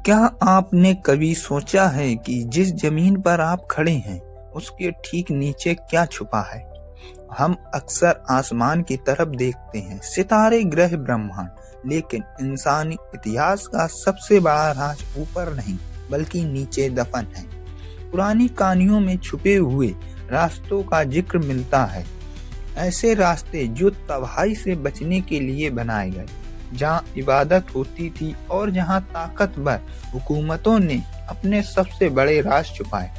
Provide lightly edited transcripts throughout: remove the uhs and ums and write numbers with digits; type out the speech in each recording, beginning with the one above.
क्या आपने कभी सोचा है कि जिस जमीन पर आप खड़े हैं उसके ठीक नीचे क्या छुपा है? हम अक्सर आसमान की तरफ देखते हैं, सितारे, ग्रह, ब्रह्मांड, लेकिन इंसानी इतिहास का सबसे बड़ा राज ऊपर नहीं बल्कि नीचे दफन है। पुरानी कहानियों में छुपे हुए रास्तों का जिक्र मिलता है, ऐसे रास्ते जो तबाही से बचने के लिए बनाए गए, जहाँ इबादत होती थी और जहाँ ताकतवर हुकूमतों ने अपने सबसे बड़े राज छुपाए।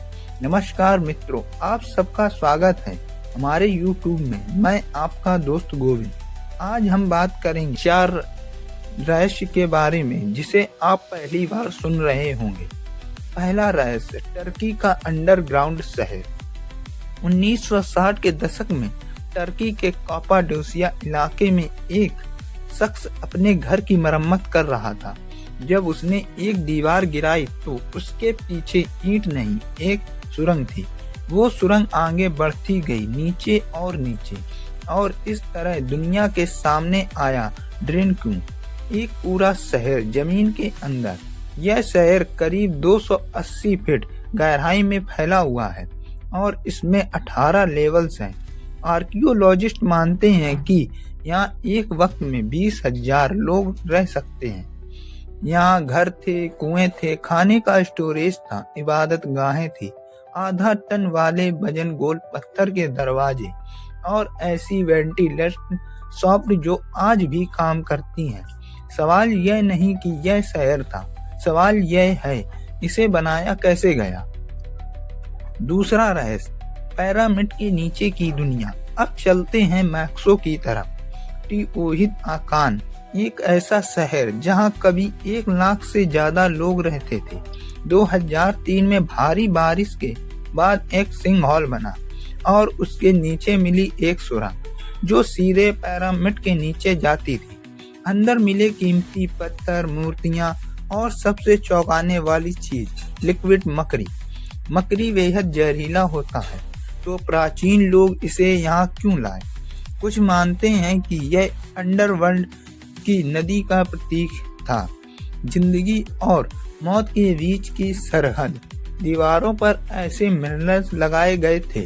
नमस्कार मित्रों, आप सबका स्वागत है हमारे YouTube में। मैं आपका दोस्त गोविंद। आज हम बात करेंगे 4 रहस्य के बारे में जिसे आप पहली बार सुन रहे होंगे। पहला रहस्य, टर्की का अंडरग्राउंड शहर। 1960 के दशक में टर्की के कापाडोसिया इलाके में एक शख्स अपने घर की मरम्मत कर रहा था। जब उसने एक दीवार गिराई तो उसके पीछे ईंट नहीं, एक सुरंग थी। वो सुरंग आगे बढ़ती गई, नीचे और नीचे, और इस तरह दुनिया के सामने आया ड्रेनक्यू, एक पूरा शहर जमीन के अंदर। यह शहर करीब 280 फीट गहराई में फैला हुआ है और इसमें 18 लेवल्स हैं। आर्कियोलॉजिस्ट मानते हैं कि यहाँ एक वक्त में 20,000 लोग रह सकते हैं। यहाँ घर थे, कुएं थे, खाने का स्टोरेज था, इबादत गाहें थी, आधा टन वाले वजन गोल पत्थर के दरवाजे और ऐसी वेंटिलेशन शॉप जो आज भी काम करती हैं। सवाल यह नहीं कि यह शहर था, सवाल यह है इसे बनाया कैसे गया। दूसरा रहस्य, पिरामिड के नीचे की दुनिया। अब चलते हैं मैक्सो की तरफ। टीओहिद आकान, एक ऐसा शहर जहां कभी 1 लाख से ज्यादा लोग रहते थे। 2003 में भारी बारिश के बाद एक सिंह हॉल बना और उसके नीचे मिली एक सुरंग जो सीधे पिरामिड के नीचे जाती थी। अंदर मिले कीमती पत्थर, मूर्तियां और सबसे चौंकाने वाली चीज, लिक्विड मकड़ी। मकड़ी बेहद जहरीला होता है, तो प्राचीन लोग इसे यहाँ क्यों लाए? कुछ मानते हैं कि यह अंडरवर्ल्ड की नदी का प्रतीक था, जिंदगी और मौत के बीच की सरहद। दीवारों पर ऐसे मिरर्स लगाए गए थे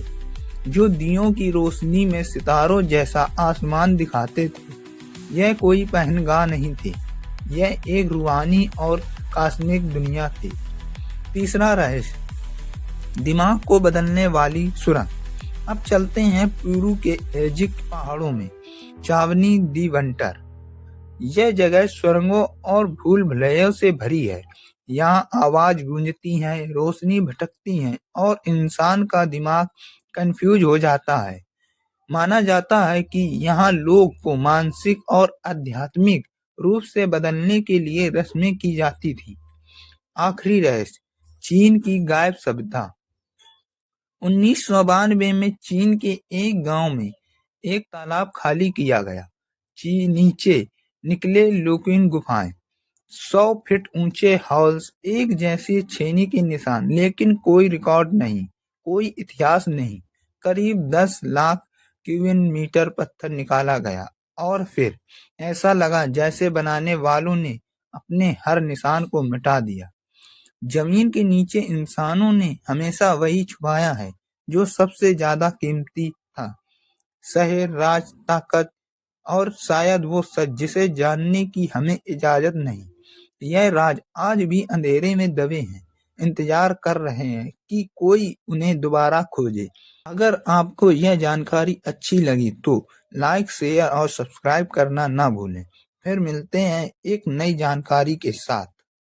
जो दियों की रोशनी में सितारों जैसा आसमान दिखाते थे। यह कोई पहनगाह नहीं थी, यह एक रूहानी और कॉस्मिक दुनिया थी। तीसरा रहस्य, दिमाग को बदलने वाली सुरंग। अब चलते हैं पेरू के इजिप्ट पहाड़ों में, चावनी दी वंटर। यह जगह सुरंगों और भूल भुलैयों से भरी है। यहाँ आवाज गूंजती है, रोशनी भटकती है और इंसान का दिमाग कंफ्यूज हो जाता है। माना जाता है कि यहाँ लोग को मानसिक और आध्यात्मिक रूप से बदलने के लिए रस्में की जाती थी। आखिरी रहस्य, चीन की गायब सभ्यता। 1992 में चीन के एक गांव में एक तालाब खाली किया गया। नीचे निकले लुकीन गुफाएं, 100 फीट ऊंचे हॉल्स, एक जैसी छेनी के निशान, लेकिन कोई रिकॉर्ड नहीं, कोई इतिहास नहीं। करीब 10 लाख क्यूबिक मीटर पत्थर निकाला गया और फिर ऐसा लगा जैसे बनाने वालों ने अपने हर निशान को मिटा दिया। जमीन के नीचे इंसानों ने हमेशा वही छुपाया है जो सबसे ज्यादा कीमती था, शहर, राज, ताकत और शायद वो सच जिसे जानने की हमें इजाजत नहीं। यह राज आज भी अंधेरे में दबे हैं, इंतजार कर रहे हैं कि कोई उन्हें दोबारा खोजे। अगर आपको यह जानकारी अच्छी लगी तो लाइक, शेयर और सब्सक्राइब करना ना भूलें। फिर मिलते हैं एक नई जानकारी के साथ।